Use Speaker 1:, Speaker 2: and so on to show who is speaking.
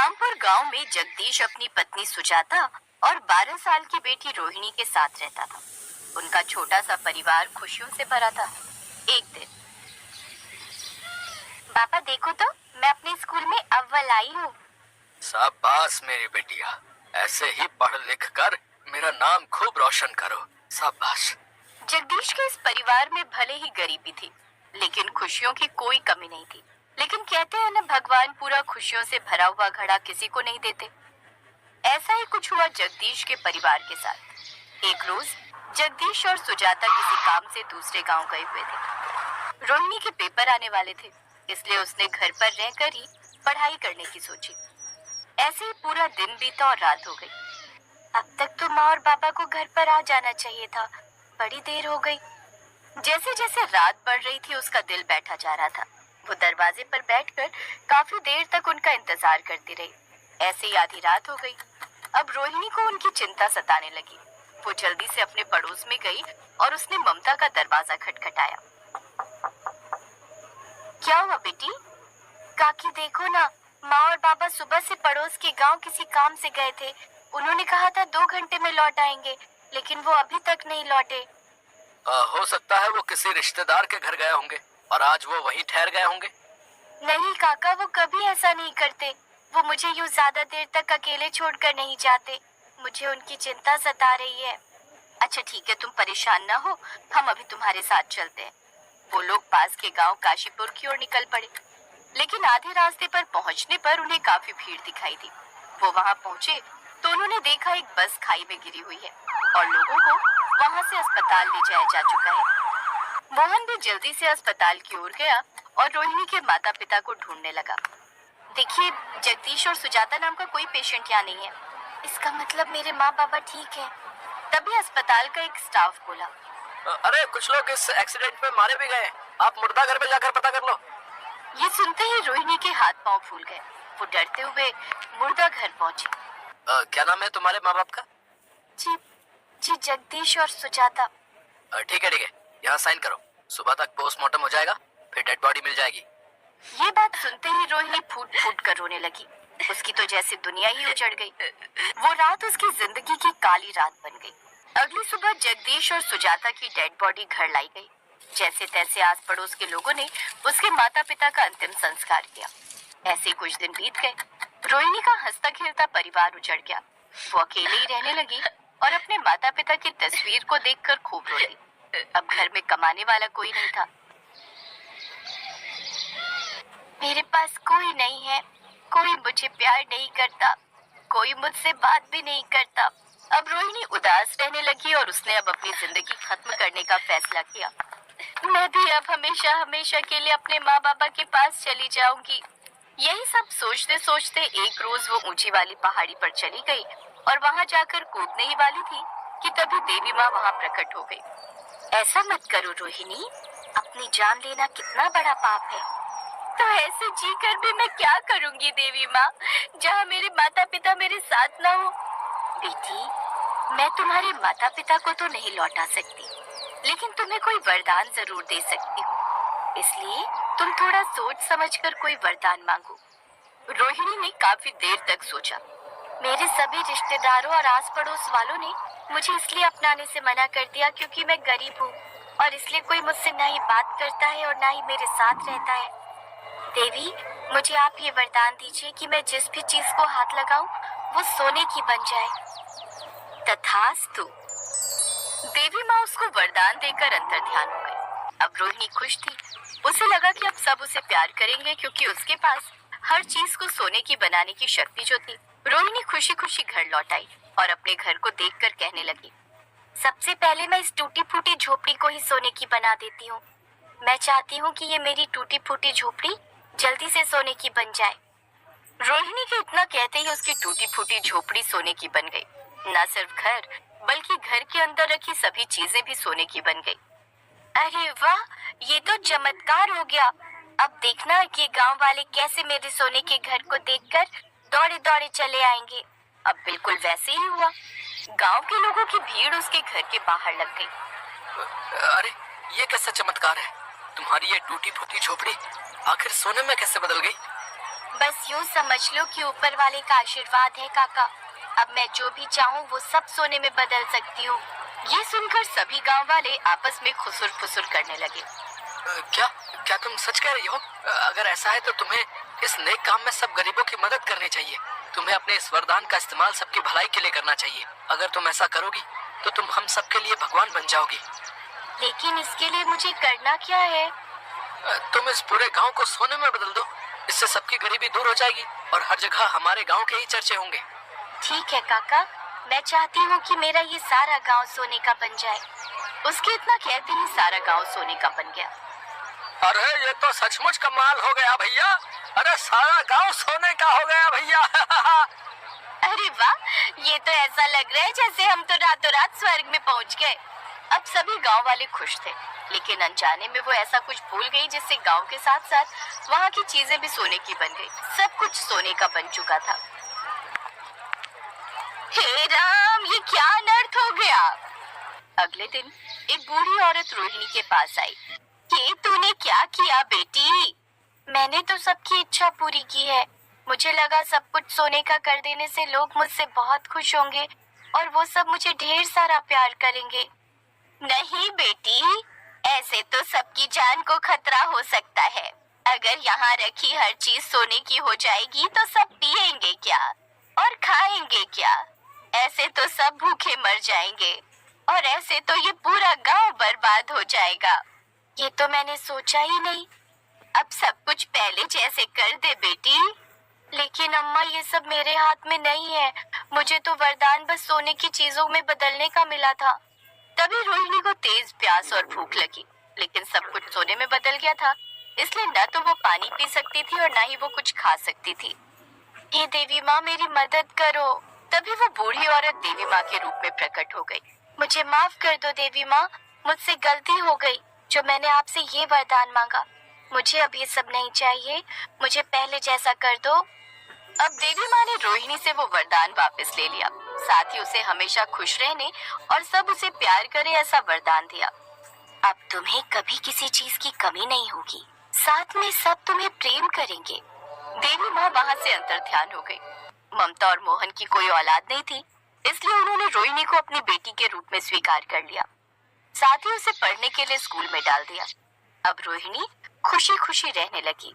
Speaker 1: रामपुर गांव में जगदीश अपनी पत्नी सुजाता और 12 साल की बेटी रोहिणी के साथ रहता था। उनका छोटा सा परिवार खुशियों से भरा था। एक दिन, पापा देखो तो, मैं अपने स्कूल में अव्वल आई हूँ।
Speaker 2: शाबाश मेरी बेटिया, ऐसे ही पढ़ लिख कर मेरा नाम खूब रोशन करो। शाबाश।
Speaker 1: जगदीश के इस परिवार में भले ही गरीबी थी, लेकिन खुशियों की कोई कमी नहीं थी। लेकिन कहते हैं ना, भगवान पूरा खुशियों से भरा हुआ घड़ा किसी को नहीं देते। ऐसा ही कुछ हुआ जगदीश के परिवार के साथ। एक रोज जगदीश और सुजाता किसी काम से दूसरे गांव गए हुए थे। रोहिणी के पेपर आने वाले थे, इसलिए उसने घर पर रहकर ही पढ़ाई करने की सोची। ऐसे ही पूरा दिन बीता और रात हो गई। अब तक तो माँ और पापा को घर पर आ जाना चाहिए था, बड़ी देर हो गई। जैसे जैसे रात बढ़ रही थी, उसका दिल बैठा जा रहा था। वो दरवाजे पर बैठकर काफी देर तक उनका इंतजार करती रही। ऐसे ही आधी रात हो गई। अब रोहिणी को उनकी चिंता सताने लगी। वो जल्दी से अपने पड़ोस में गई और उसने ममता का दरवाजा खटखटाया। क्या हुआ बेटी? काकी देखो ना, माँ और पापा सुबह से पड़ोस के गांव किसी काम से गए थे। उन्होंने कहा था 2 घंटे में लौट आएंगे, लेकिन वो अभी तक नहीं लौटे।
Speaker 2: हो सकता है वो किसी रिश्तेदार के घर गए होंगे और आज वो वहीं ठहर गए होंगे।
Speaker 1: नहीं काका, वो कभी ऐसा नहीं करते। वो मुझे यूं ज्यादा देर तक अकेले छोड़कर नहीं जाते। मुझे उनकी चिंता सता रही है। अच्छा ठीक है, तुम परेशान ना हो, हम अभी तुम्हारे साथ चलते हैं। वो लोग पास के गांव काशीपुर की ओर निकल पड़े, लेकिन आधे रास्ते पर पहुंचने पर उन्हें काफी भीड़ दिखाई दी। वो वहां पहुंचे तो उन्होंने देखा एक बस खाई में गिरी हुई है और लोगों को वहां से अस्पताल ले जाया जा चुका है। मोहन भी जल्दी से अस्पताल की ओर गया और रोहिणी के माता पिता को ढूंढने लगा। देखिए, जगदीश और सुजाता नाम का कोई पेशेंट यहाँ नहीं है। इसका मतलब मेरे माँ पापा ठीक है। तभी अस्पताल का एक स्टाफ बोला,
Speaker 2: अरे कुछ लोग इस एक्सीडेंट में मारे भी गए, आप मुर्दा घर में जाकर पता कर लो।
Speaker 1: ये सुनते ही रोहिणी के हाथ पांव फूल गए। वो डरते हुए मुर्दा घर पहुंची।
Speaker 2: क्या नाम है तुम्हारे माँ बाप का?
Speaker 1: जी जी, जगदीश और सुजाता।
Speaker 2: ठीक है, यहाँ साइन करो। सुबह तक पोस्टमार्टम हो जाएगा, फिर डेड बॉडी मिल जाएगी।
Speaker 1: ये बात सुनते ही रोहिणी फूट फूट कर रोने लगी। उसकी तो जैसे दुनिया ही उजड़ गई। वो रात उसकी जिंदगी की काली रात बन गई। अगली सुबह जगदीश और सुजाता की डेड बॉडी घर लाई गई। जैसे तैसे आस पड़ोस के लोगों ने उसके माता पिता का अंतिम संस्कार किया। ऐसे कुछ दिन बीत गए। रोहिणी का हंसता खेलता परिवार उजड़ गया। वो अकेले ही रहने लगी और अपने माता पिता की तस्वीर को देखकर खूब रोती। अब घर में कमाने वाला कोई नहीं था। मेरे पास कोई नहीं है, कोई मुझे प्यार नहीं करता, कोई मुझसे बात भी नहीं करता। अब रोहिणी उदास रहने लगी और उसने अब अपनी जिंदगी खत्म करने का फैसला किया। मैं भी अब हमेशा हमेशा के लिए अपने माँ बाबा के पास चली जाऊंगी। यही सब सोचते सोचते एक रोज वो ऊंची वाली पहाड़ी पर चली गई और वहां जाकर कूदने ही वाली थी कि तभी देवी माँ वहां प्रकट हो गई। ऐसा मत करो रोहिणी, अपनी जान लेना कितना बड़ा पाप है। तो ऐसे जी कर भी मैं क्या करूंगी देवी माँ, जहाँ मेरे माता पिता मेरे साथ ना हो। बेटी, मैं तुम्हारे माता पिता को तो नहीं लौटा सकती, लेकिन तुम्हें कोई वरदान जरूर दे सकती हूँ। इसलिए तुम थोड़ा सोच समझकर कोई वरदान मांगो। रोहिणी ने काफी देर तक सोचा। मेरे सभी रिश्तेदारों और आस पड़ोस वालों ने मुझे इसलिए अपनाने से मना कर दिया क्योंकि मैं गरीब हूँ, और इसलिए कोई मुझसे ना ही बात करता है और ना ही मेरे साथ रहता है। देवी, मुझे आप ये वरदान दीजिए कि मैं जिस भी चीज को हाथ लगाऊं वो सोने की बन जाए। तथास्तु। देवी माँ उसको वरदान देकर अंतर्ध्यान हो गई। अब रोहिणी खुश थी। उसे लगा कि अब सब उसे प्यार करेंगे क्योंकि उसके पास हर चीज को सोने की बनाने की शक्ति जो थी। रोहिणी खुशी खुशी घर लौट आई और अपने घर को देखकर कहने लगी, सबसे पहले मैं इस टूटी फूटी झोपड़ी को ही सोने की बना देती हूँ। मैं चाहती हूँ कि ये मेरी टूटी फूटी झोपड़ी जल्दी से सोने की बन जाए। रोहिणी के इतना कहते ही उसकी टूटी फूटी झोपड़ी सोने की बन गई। न सिर्फ घर, बल्कि घर के अंदर रखी सभी चीजें भी सोने की बन गई। अरे वाह, ये तो चमत्कार हो गया। अब देखना कि गांव वाले कैसे मेरे सोने के घर को देखकर दौड़े दौड़े चले आएंगे। अब बिल्कुल वैसे ही हुआ। गांव के लोगों की भीड़ उसके घर के बाहर लग गई।
Speaker 2: अरे ये कैसा चमत्कार है? तुम्हारी ये टूटी फूटी झोपड़ी आखिर सोने में कैसे बदल गई?
Speaker 1: बस यूं समझ लो कि ऊपर वाले का आशीर्वाद है काका। अब मैं जो भी चाहूँ वो सब सोने में बदल सकती हूँ। ये सुनकर सभी गांव वाले आपस में खुसुर फुसुर करने लगे।
Speaker 2: क्या क्या तुम सच कह रही हो? अगर ऐसा है तो तुम्हें इस नेक काम में सब गरीबों की मदद करनी चाहिए। तुम्हें अपने इस वरदान का इस्तेमाल सबकी भलाई के लिए करना चाहिए। अगर तुम ऐसा करोगी तो तुम हम सबके लिए भगवान बन जाओगी।
Speaker 1: लेकिन इसके लिए मुझे करना क्या है?
Speaker 2: तुम इस पूरे गांव को सोने में बदल दो। इससे सबकी गरीबी दूर हो जाएगी और हर जगह हमारे गांव के ही चर्चे होंगे।
Speaker 1: ठीक है काका, मैं चाहती हूँ कि मेरा ये सारा गांव सोने का बन जाए। उसके इतना कहते ही सारा गांव सोने का बन गया।
Speaker 2: अरे ये तो सचमुच कमाल हो गया भैया। अरे सारा गांव सोने का हो गया भैया।
Speaker 1: अरे वाह, ये तो ऐसा लग रहा है जैसे हम तो रातों रात स्वर्ग में पहुंच गए। अब सभी गांव वाले खुश थे, लेकिन अनजाने में वो ऐसा कुछ भूल गई जिससे गांव के साथ साथ वहाँ की चीजें भी सोने की बन गई। सब कुछ सोने का बन चुका था। हे राम, ये क्या अनर्थ हो गया। अगले दिन एक बूढ़ी औरत रोहिणी के पास आई। ये तूने क्या किया बेटी? मैंने तो सबकी इच्छा पूरी की है। मुझे लगा सब कुछ सोने का कर देने से लोग मुझसे बहुत खुश होंगे और वो सब मुझे ढेर सारा प्यार करेंगे। नहीं बेटी, ऐसे तो सबकी जान को खतरा हो सकता है। अगर यहाँ रखी हर चीज सोने की हो जाएगी तो सब पिएंगे क्या और खाएंगे क्या? ऐसे तो सब भूखे मर जाएंगे और ऐसे तो ये पूरा गांव बर्बाद हो जाएगा। ये तो मैंने सोचा ही नहीं। अब सब कुछ पहले जैसे कर दे बेटी। लेकिन अम्मा, ये सब मेरे हाथ में नहीं है। मुझे तो वरदान बस सोने की चीजों में बदलने का मिला था। तभी रोहिणी को तेज प्यास और भूख लगी, लेकिन सब कुछ सोने में बदल गया था, इसलिए न तो वो पानी पी सकती थी और न ही वो कुछ खा सकती थी। हे देवी माँ, मेरी मदद करो। तभी वो बूढ़ी औरत देवी माँ के रूप में प्रकट हो गई। मुझे माफ कर दो देवी माँ, मुझसे गलती हो गई जो मैंने आपसे ये वरदान मांगा। मुझे अब ये सब नहीं चाहिए, मुझे पहले जैसा कर दो। अब देवी माँ ने रोहिणी से वो वरदान वापस ले लिया, साथ ही उसे हमेशा खुश रहने और सब उसे प्यार करे ऐसा वरदान दिया। अब तुम्हें कभी किसी चीज की कमी नहीं होगी, साथ में सब तुम्हें प्रेम करेंगे। देवी माँ वहाँ से अंतर्ध्यान हो गई। ममता और मोहन की कोई औलाद नहीं थी, इसलिए उन्होंने रोहिणी को अपनी बेटी के रूप में स्वीकार कर लिया। साथ ही उसे पढ़ने के लिए स्कूल में डाल दिया। अब रोहिणी खुशी खुशी रहने लगी।